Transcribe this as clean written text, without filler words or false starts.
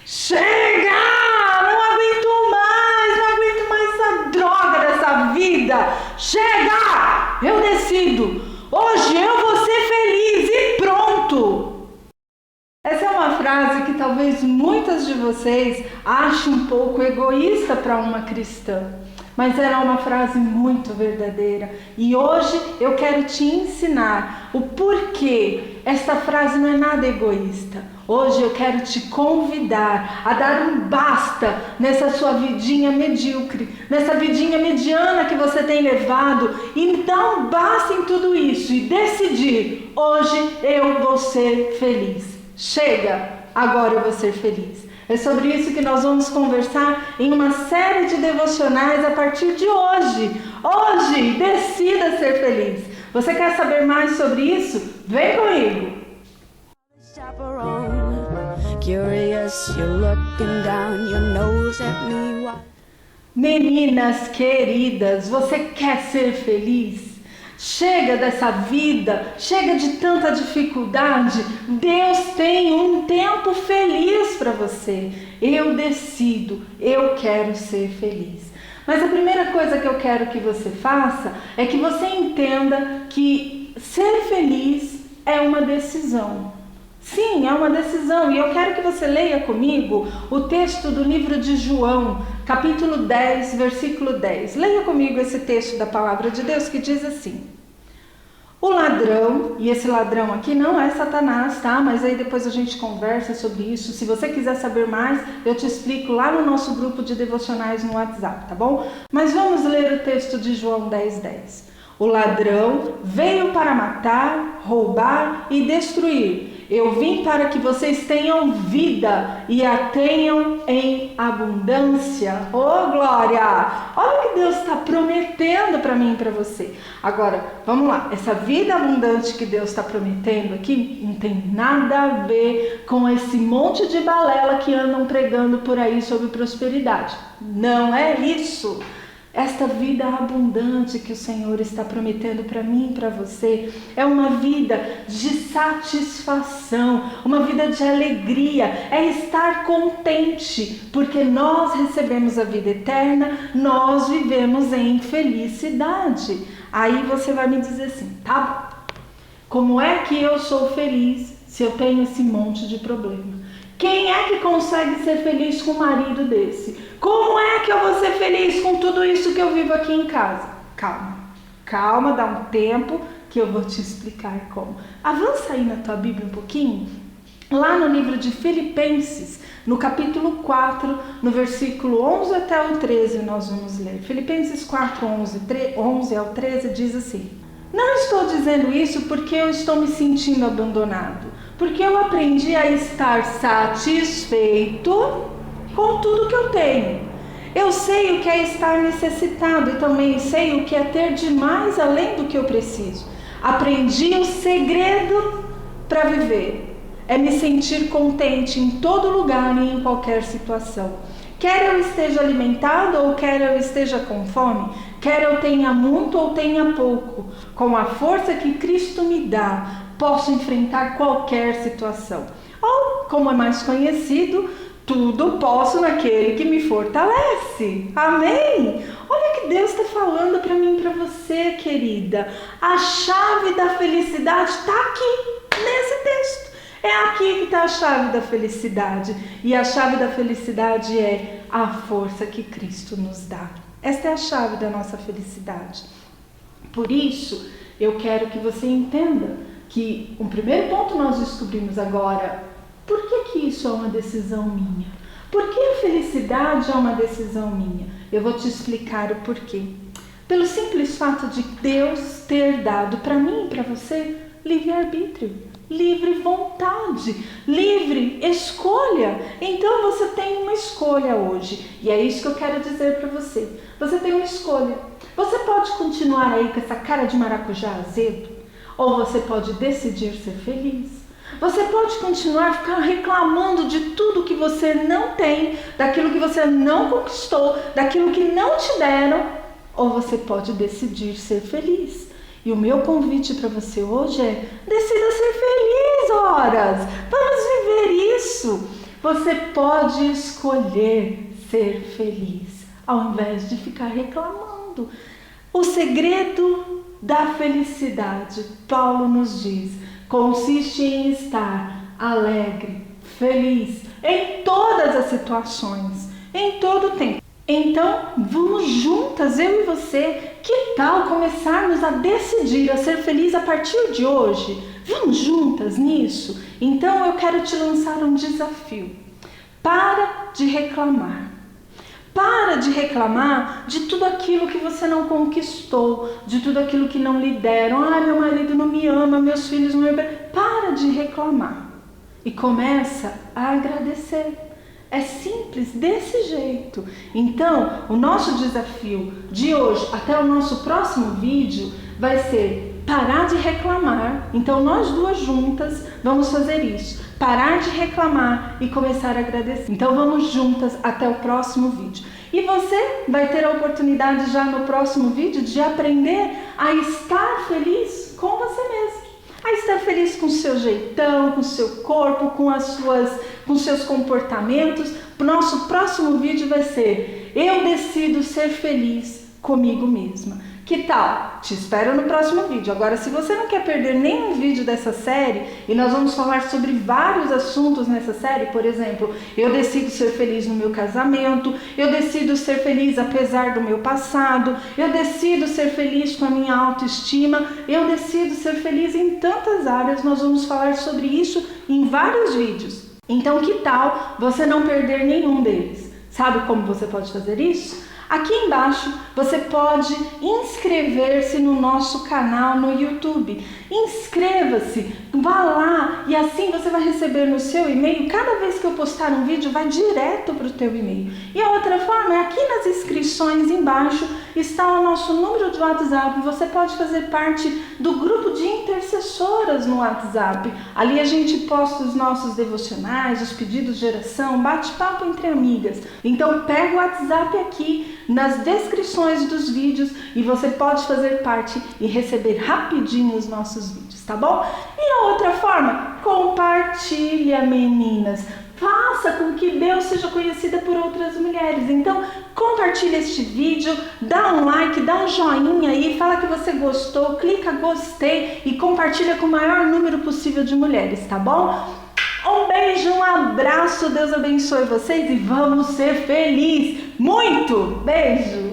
Chega! Não aguento mais essa droga dessa vida. Chega! Eu decido. Hoje eu vou ser feliz e pronto. Essa é uma frase que talvez muitas de vocês achem um pouco egoísta para uma cristã. Mas ela é uma frase muito verdadeira. E hoje eu quero te ensinar o porquê esta frase não é nada egoísta. Hoje eu quero te convidar a dar um basta nessa sua vidinha medíocre, nessa vidinha mediana que você tem levado, e dar um basta em tudo isso e decidir: hoje eu vou ser feliz. Chega, agora eu vou ser feliz. É sobre isso que nós vamos conversar em uma série de devocionais a partir de hoje. Hoje, decida ser feliz. Você quer saber mais sobre isso? Vem comigo! Meninas queridas, você quer ser feliz? Chega dessa vida, chega de tanta dificuldade. Deus tem um tempo feliz para você. Eu decido, eu quero ser feliz. Mas a primeira coisa que eu quero que você faça é que você entenda que ser feliz é uma decisão. Sim, é uma decisão, e eu quero que você leia comigo o texto do livro de João, capítulo 10, versículo 10. Leia comigo esse texto da palavra de Deus que diz assim: o ladrão, e esse ladrão aqui não é Satanás, tá? Mas aí depois a gente conversa sobre isso. Se você quiser saber mais, eu te explico lá no nosso grupo de devocionais no WhatsApp, tá bom? Mas vamos ler o texto de João 10, 10. O ladrão veio para matar, roubar e destruir. Eu vim para que vocês tenham vida e a tenham em abundância. Oh, glória! Olha o que Deus está prometendo para mim e para você. Agora, vamos lá. Essa vida abundante que Deus está prometendo aqui não tem nada a ver com esse monte de balela que andam pregando por aí sobre prosperidade. Não é isso. Esta vida abundante que o Senhor está prometendo para mim e para você é uma vida de satisfação, uma vida de alegria, é estar contente, porque nós recebemos a vida eterna, nós vivemos em felicidade. Aí você vai me dizer assim, tá? Como é que eu sou feliz se eu tenho esse monte de problema? Quem é que consegue ser feliz com um marido desse? Como é que eu vou ser feliz com tudo isso que eu vivo aqui em casa? Calma, dá um tempo que eu vou te explicar como. Avança aí na tua Bíblia um pouquinho. Lá no livro de Filipenses, no capítulo 4, no versículo 11 até o 13, nós vamos ler. Filipenses 4, 11 ao 13 diz assim: não estou dizendo isso porque eu estou me sentindo abandonado, porque eu aprendi a estar satisfeito com tudo que eu tenho. Eu sei o que é estar necessitado e também sei o que é ter demais além do que eu preciso. Aprendi o segredo para viver. É me sentir contente em todo lugar e em qualquer situação. Quer eu esteja alimentado ou quer eu esteja com fome, quer eu tenha muito ou tenha pouco, com a força que Cristo me dá, posso enfrentar qualquer situação. Ou, como é mais conhecido, tudo posso naquele que me fortalece. Amém? Olha que Deus está falando para mim e para você, querida. A chave da felicidade está aqui, nesse texto. É aqui que está a chave da felicidade. E a chave da felicidade é a força que Cristo nos dá. Esta é a chave da nossa felicidade. Por isso, eu quero que você entenda que o primeiro ponto nós descobrimos agora. Por que isso é uma decisão minha? Por que a felicidade é uma decisão minha? Eu vou te explicar o porquê. Pelo simples fato de Deus ter dado para mim e para você livre-arbítrio, livre vontade, livre escolha. Então você tem uma escolha hoje. E é isso que eu quero dizer para você. Você tem uma escolha. Você pode continuar aí com essa cara de maracujá azedo, ou você pode decidir ser feliz. Você pode continuar ficar reclamando de tudo que você não tem, daquilo que você não conquistou, daquilo que não te deram, ou você pode decidir ser feliz. E o meu convite para você hoje é: decida ser feliz, horas. Vamos viver isso. Você pode escolher ser feliz, ao invés de ficar reclamando. O segredo da felicidade, Paulo nos diz, consiste em estar alegre, feliz, em todas as situações, em todo o tempo. Então, vamos juntas, eu e você, que tal começarmos a decidir a ser feliz a partir de hoje? Vamos juntas nisso? Então, eu quero te lançar um desafio. Para de reclamar. Para de reclamar de tudo aquilo que você não conquistou, de tudo aquilo que não lhe deram. Ah, meu marido não me ama, meus filhos não me amam. Para de reclamar e começa a agradecer. É simples, desse jeito. Então, o nosso desafio de hoje até o nosso próximo vídeo vai ser parar de reclamar. Então, nós duas juntas vamos fazer isso. Parar de reclamar e começar a agradecer. Então, vamos juntas até o próximo vídeo. E você vai ter a oportunidade já no próximo vídeo de aprender a estar feliz com você mesmo. A estar feliz com o seu jeitão, com o seu corpo, com seus comportamentos. O nosso próximo vídeo vai ser: eu decido ser feliz comigo mesma. Que tal? Te espero no próximo vídeo. Agora, se você não quer perder nenhum vídeo dessa série, e nós vamos falar sobre vários assuntos nessa série, por exemplo, eu decido ser feliz no meu casamento, eu decido ser feliz apesar do meu passado, eu decido ser feliz com a minha autoestima, eu decido ser feliz em tantas áreas. Nós vamos falar sobre isso em vários vídeos. Então, que tal você não perder nenhum deles? Sabe como você pode fazer isso? Aqui embaixo você pode inscrever-se no nosso canal no YouTube. Inscreva-se, vá lá e assim você vai receber no seu e-mail. Cada vez que eu postar um vídeo, vai direto para o teu e-mail. E a outra forma é aqui nas inscrições embaixo está o nosso número de WhatsApp. Você pode fazer parte do grupo de intercessoras no WhatsApp. Ali a gente posta os nossos devocionais, os pedidos de oração, bate-papo entre amigas. Então pega o WhatsApp aqui nas descrições dos vídeos e você pode fazer parte e receber rapidinho os nossos vídeos, tá bom? E a outra forma, compartilha, meninas. Faça com que Deus seja conhecida por outras mulheres. Então, compartilha este vídeo, dá um like, dá um joinha aí, fala que você gostou, clica gostei e compartilha com o maior número possível de mulheres, tá bom? Um beijo, um abraço, Deus abençoe vocês e vamos ser felizes. Muito! Beijo!